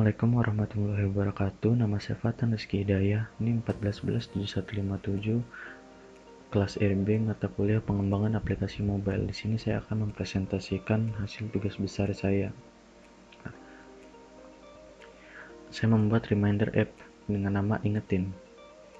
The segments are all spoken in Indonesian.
Assalamualaikum warahmatullahi wabarakatuh. Nama saya Fatan Rizky Hidayah. Ini 14117157 kelas RB mata kuliah pengembangan aplikasi mobile. Di sini saya akan mempresentasikan hasil tugas besar saya. Saya membuat reminder app dengan nama Ingetin.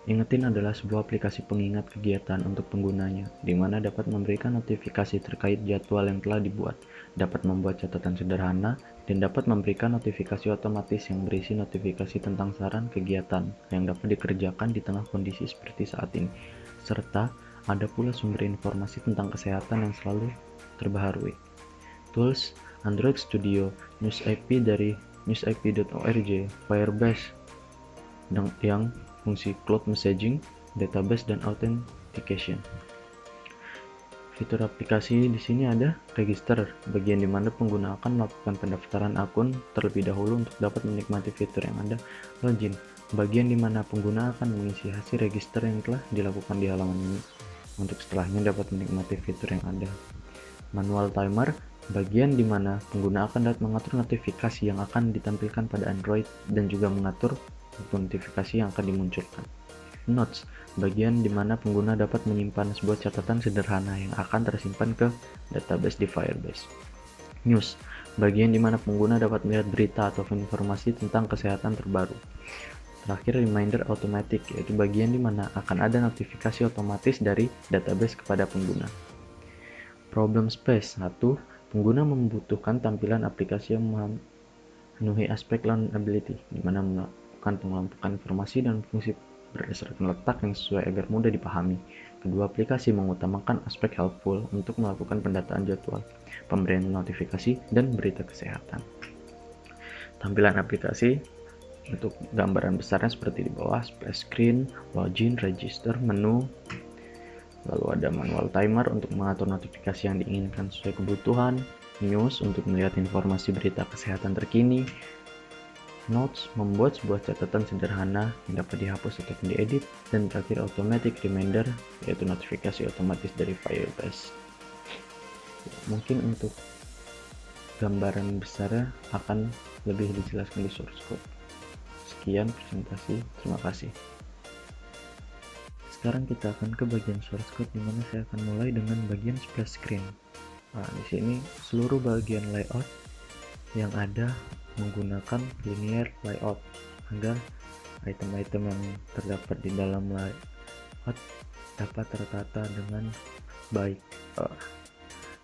Ingetin adalah sebuah aplikasi pengingat kegiatan untuk penggunanya, di mana dapat memberikan notifikasi terkait jadwal yang telah dibuat, dapat membuat catatan sederhana, dan dapat memberikan notifikasi otomatis yang berisi notifikasi tentang saran kegiatan yang dapat dikerjakan di tengah kondisi seperti saat ini, serta ada pula sumber informasi tentang kesehatan yang selalu terbaharui. Tools Android Studio, News IP dari newsip.org, Firebase yang fungsi cloud messaging, database, dan authentication. Fitur aplikasi di sini ada register, bagian di mana pengguna akan melakukan pendaftaran akun terlebih dahulu untuk dapat menikmati fitur yang ada. Login, bagian di mana pengguna akan mengisi hasil register yang telah dilakukan di halaman ini untuk setelahnya dapat menikmati fitur yang ada. Manual timer, bagian di mana pengguna akan dapat mengatur notifikasi yang akan ditampilkan pada Android dan juga mengatur notifikasi yang akan dimunculkan. Notes, bagian di mana pengguna dapat menyimpan sebuah catatan sederhana yang akan tersimpan ke database di Firebase. News, bagian di mana pengguna dapat melihat berita atau informasi tentang kesehatan terbaru. Terakhir, reminder automatic, yaitu bagian di mana akan ada notifikasi otomatis dari database kepada pengguna. Problem space 1. Pengguna membutuhkan tampilan aplikasi yang memenuhi aspek learnability, di mana melakukan pengelompokan informasi dan fungsi berdasarkan letak yang sesuai agar mudah dipahami. Kedua, aplikasi mengutamakan aspek helpful untuk melakukan pendataan jadwal, pemberian notifikasi, dan berita kesehatan. Tampilan aplikasi untuk gambaran besarnya seperti di bawah: splash screen, login, register, menu. Lalu ada manual timer untuk mengatur notifikasi yang diinginkan sesuai kebutuhan, news untuk melihat informasi berita kesehatan terkini, notes membuat sebuah catatan sederhana yang dapat dihapus ataupun diedit, dan terakhir automatic reminder yaitu notifikasi otomatis dari Firebase. Mungkin untuk gambaran besarnya akan lebih dijelaskan di source code. Sekian presentasi, terima kasih. Sekarang kita akan ke bagian source code, di mana saya akan mulai dengan bagian splash screen. Nah, di sini seluruh bagian layout yang ada menggunakan linear layout agar item-item yang terdapat di dalam layout dapat tertata dengan baik.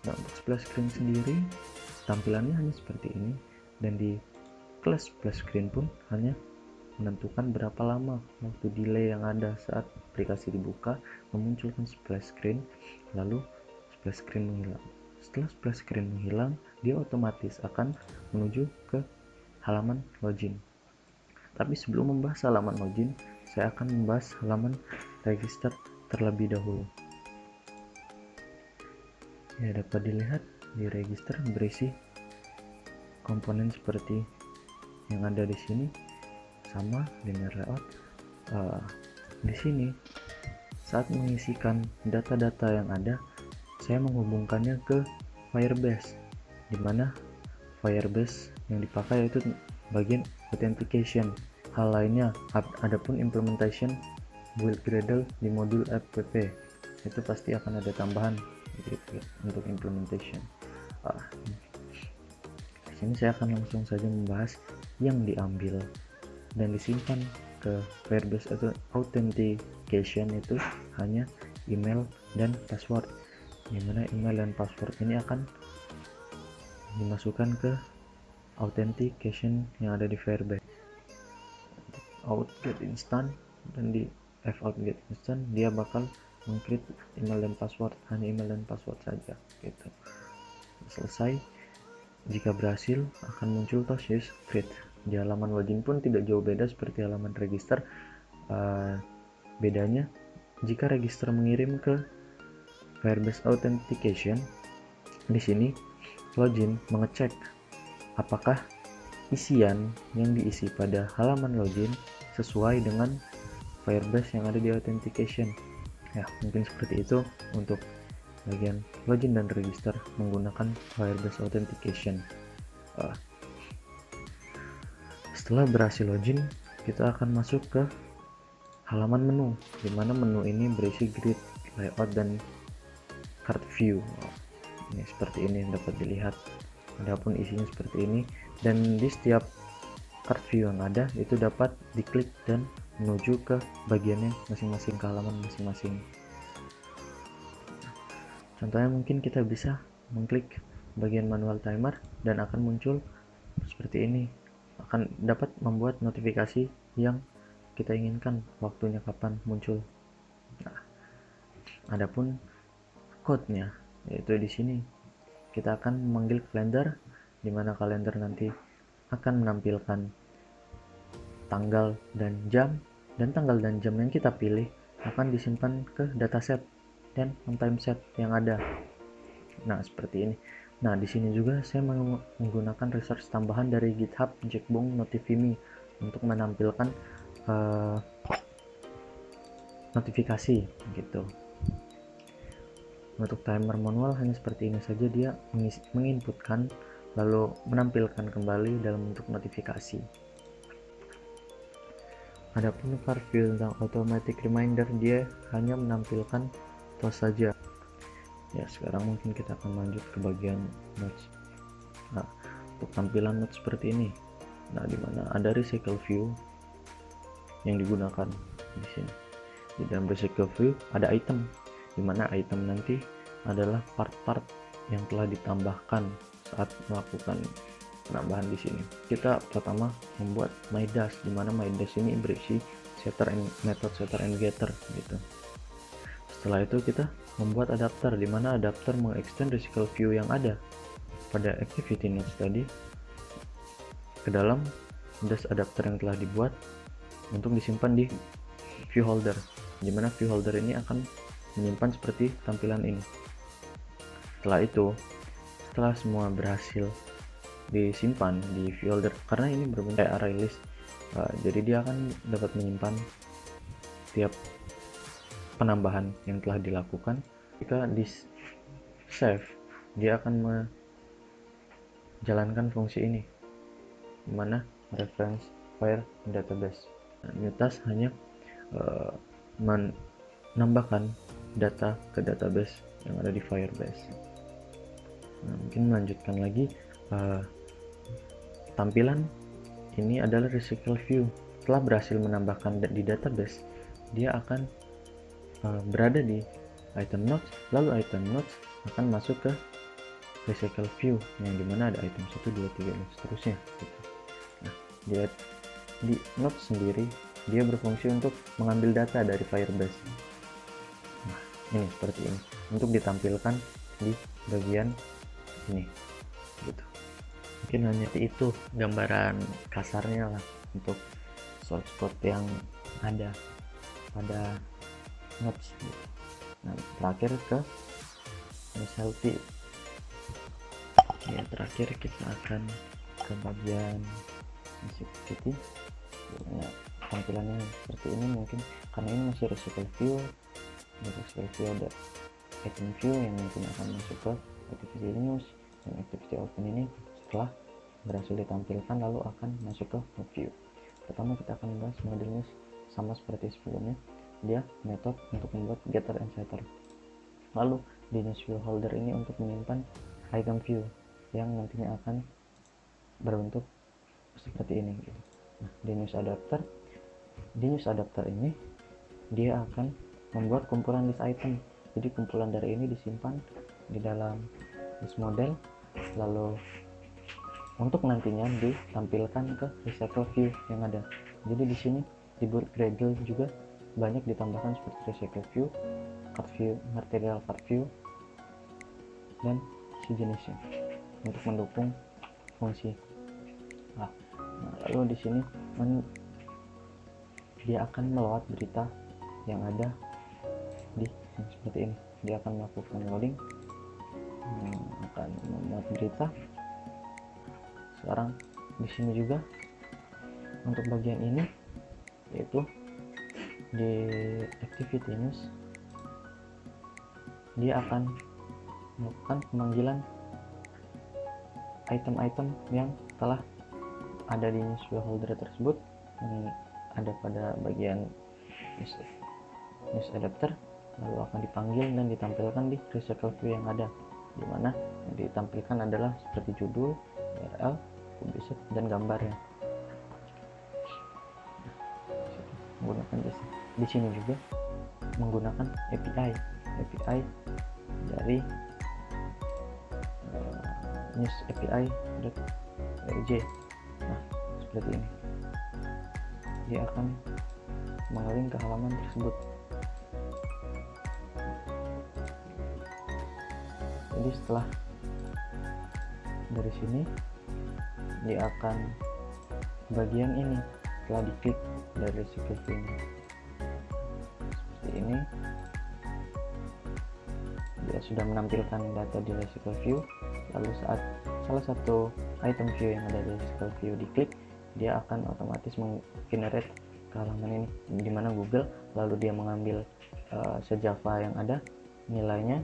Nah, untuk splash screen sendiri tampilannya hanya seperti ini, dan di kelas splash screen pun hanya menentukan berapa lama waktu delay yang ada saat aplikasi dibuka memunculkan splash screen, lalu splash screen menghilang. Setelah splash screen menghilang, dia otomatis akan menuju ke halaman login. Tapi sebelum membahas halaman login, saya akan membahas halaman register terlebih dahulu. Ya, dapat dilihat di register berisi komponen seperti yang ada di sini, sama linear layout. Di sini saat mengisikan data-data yang ada, saya menghubungkannya ke Firebase, di mana Firebase yang dipakai yaitu bagian authentication. Hal lainnya, adapun implementation build Gradle di modul app itu pasti akan ada tambahan gitu, untuk implementation. Di sini saya akan langsung saja membahas yang diambil dan disimpan ke Firebase atau authentication itu hanya email dan password, dimana email dan password ini akan dimasukkan ke authentication yang ada di Firebase. Out get instant, dan di fout get instant dia bakal mengcreate email dan password, hanya email dan password saja gitu. Selesai, jika berhasil akan muncul toast use create. Di halaman login pun tidak jauh beda seperti halaman register. Bedanya, jika register mengirim ke Firebase Authentication, di sini login mengecek apakah isian yang diisi pada halaman login sesuai dengan Firebase yang ada di Authentication. Ya, mungkin seperti itu untuk bagian login dan register menggunakan Firebase Authentication. Setelah berhasil login, kita akan masuk ke halaman menu, di mana menu ini berisi grid, layout, dan card view. Ini seperti ini dapat dilihat. Adapun isinya seperti ini, dan di setiap card view yang ada itu dapat diklik dan menuju ke bagiannya masing-masing, ke halaman masing-masing. Contohnya mungkin kita bisa mengklik bagian manual timer dan akan muncul seperti ini, akan dapat membuat notifikasi yang kita inginkan waktunya kapan muncul. Nah, adapun code-nya yaitu di sini kita akan memanggil kalender, di mana kalender nanti akan menampilkan tanggal dan jam, dan tanggal dan jam yang kita pilih akan disimpan ke dataset dan on time set yang ada. Nah, seperti ini. Nah, di sini juga saya menggunakan resource tambahan dari GitHub Jackbone Notify.me untuk menampilkan notifikasi gitu. Untuk timer manual hanya seperti ini saja, dia menginputkan lalu menampilkan kembali dalam bentuk notifikasi. Adapun card view tentang automatic reminder, dia hanya menampilkan tos saja. Ya, sekarang mungkin kita akan lanjut ke bagian notes. Nah, untuk tampilan notes seperti ini. Nah, di mana ada recycle view yang digunakan di sini. Di dalam recycle view ada item, di mana item nanti adalah part-part yang telah ditambahkan saat melakukan penambahan di sini. Kita pertama membuat my dash, di mana my dash ini berisi setter and method setter and getter gitu. Setelah itu kita membuat adapter, di mana adapter mengextend recycle view yang ada pada activity notes tadi ke dalam dash adapter yang telah dibuat untuk disimpan di view holder, di mana view holder ini akan menyimpan seperti tampilan ini. Setelah itu, setelah semua berhasil disimpan di view holder, karena ini berbentuk array list, jadi dia akan dapat menyimpan tiap penambahan yang telah dilakukan. Jika di save, dia akan menjalankan fungsi ini, di mana reference file database. New task hanya menambahkan data ke database yang ada di Firebase. Nah, mungkin melanjutkan lagi, tampilan ini adalah recycle view. Setelah berhasil menambahkan di database, dia akan berada di item notes, lalu item notes akan masuk ke recycle view yang dimana ada item 1, 2, 3 dan seterusnya gitu. Nah, di notes sendiri dia berfungsi untuk mengambil data dari Firebase. Nah, ini seperti ini untuk ditampilkan di bagian ini gitu. Mungkin hanya itu gambaran kasarnya lah untuk source code yang ada pada notes gitu. Nah, terakhir ke SLT ya, terakhir kita akan ke bagian activity ya, tampilannya seperti ini. Mungkin karena ini masih recycle view, di recycle view ada item view yang mungkin akan masuk ke activity news, dan activity open ini setelah berhasil ditampilkan lalu akan masuk ke view. Pertama kita akan membahas model news, sama seperti sebelumnya, dia metode untuk membuat getter and setter. Lalu di news view holder ini untuk menyimpan item view yang nantinya akan berbentuk seperti ini gitu. Nah, di news adapter ini dia akan membuat kumpulan list item. Jadi kumpulan dari ini disimpan di dalam list model, lalu untuk nantinya ditampilkan ke recycle view yang ada. Jadi di sini di Gradle juga banyak ditambahkan seperti recycle view, card view, material card view, dan sejenisnya untuk mendukung fungsi. Nah, lalu di sini dia akan melewat berita yang ada di seperti ini. Dia akan melakukan loading, akan memuat berita. Sekarang di sini juga untuk bagian ini yaitu di activity news, dia akan melakukan pemanggilan item-item yang telah ada di news file holder tersebut yang ada pada bagian news adapter, lalu akan dipanggil dan ditampilkan di recycle view yang ada, di mana yang ditampilkan adalah seperti judul, URL, publisher, dan gambarnya. Menggunakan di sini juga menggunakan API dari news API.org. Nah, seperti ini. Dia akan mengeling ke halaman tersebut. Jadi setelah dari sini dia akan bagian ini setelah diklik dari recycle view ini. Seperti ini. Dia sudah menampilkan data di recycle view. Lalu saat salah satu item view yang ada di recycle view diklik, dia akan otomatis menggenerate ke halaman ini, di mana Google lalu dia mengambil sejava yang ada nilainya,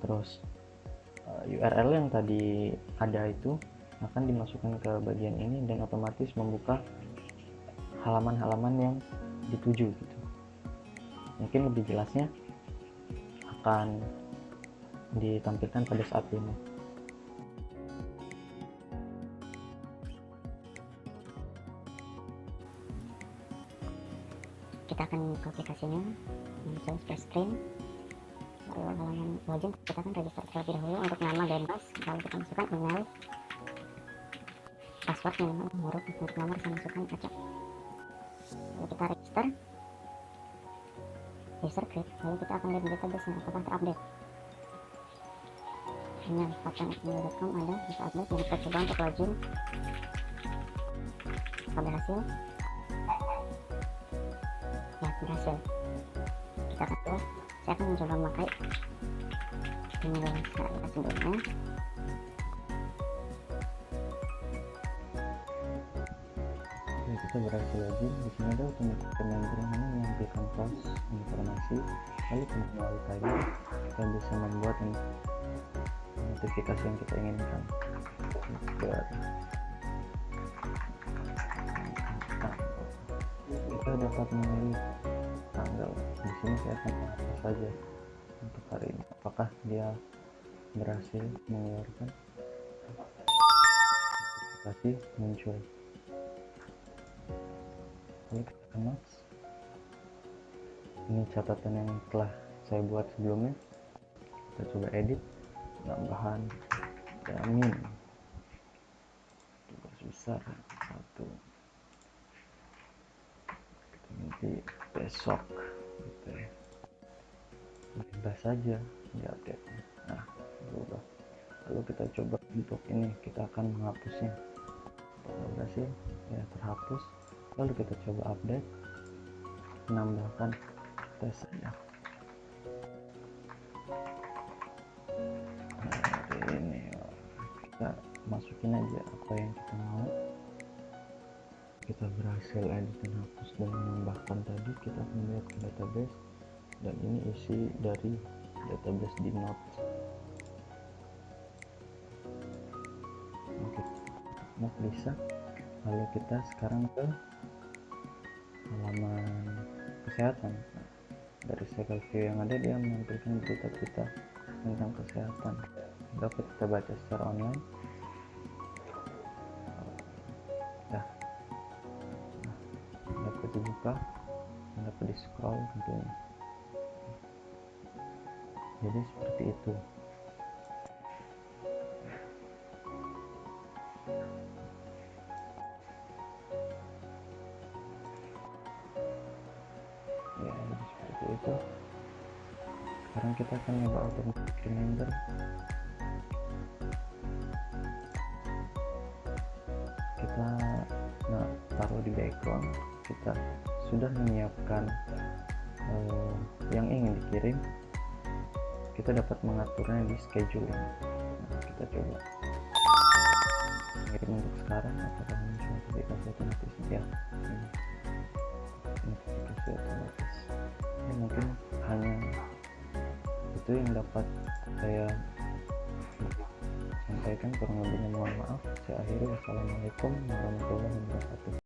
terus URL yang tadi ada itu akan dimasukkan ke bagian ini dan otomatis membuka halaman-halaman yang dituju gitu. Mungkin lebih jelasnya akan ditampilkan pada saat ini. Kita akan buka aplikasinya, langsung splash screen, lalu halaman login. Kita akan register terlebih dahulu untuk nama dan pas, lalu kita masukkan email, password minimal huruf, untuk nomor saya masukkan acak. Lalu kita register, user create, lalu kita akan lihat database nya apakah terupdate. Ini pattern.com ada bisa update. Jadi kita coba untuk login. Pada hasil ya berhasil. Kita akan coba, saya akan mencoba memakai email saya sebelumnya. Oke, kita berhasil login. Di sini ada otomatis reminder yang menyampaikan pas informasi, lalu melalui timer kita bisa membuat notifikasi yang kita inginkan. Kita dapat memilih tanggal. Di sini saya akan apa saja untuk hari ini. Apakah dia berhasil mengeluarkan notifikasi muncul. Lalu kita kemas. Ini catatan yang telah saya buat sebelumnya. Kita coba edit. Tambahan jamin tugas besar 1, kita nanti besok gitu ya, bebas saja di update. Nah, berubah. Lalu kita coba untuk ini, kita akan menghapusnya. Berhasil ya, terhapus. Lalu kita coba update, menambahkan tes saja. Kita masukin aja apa yang kita mau. Kita berhasil edit dan hapus dan menambahkan tadi. Kita akan lihat ke database, dan ini isi dari database di notes. Oke, note bisa. Lalu kita sekarang ke halaman kesehatan. Nah, dari recycle view yang ada dia menampilkan berita-berita tentang kesehatan, dapat kita baca secara online. Dapat dibuka, dapat di scroll tentunya. Jadi seperti itu. Ya, jadi seperti itu. Sekarang kita akan coba automatic reminder. Kita taruh di background. Kita sudah menyiapkan yang ingin dikirim. Kita dapat mengaturnya di scheduling. Nah, kita coba kirim untuk sekarang. Apakah muncul notifikasi otomatis? Ya, ini notifikasi otomatis. Ya, mungkin hanya itu yang dapat saya sampaikan, kurang lebihnya mohon maaf. Saya akhiri, wassalamualaikum warahmatullahi wabarakatuh.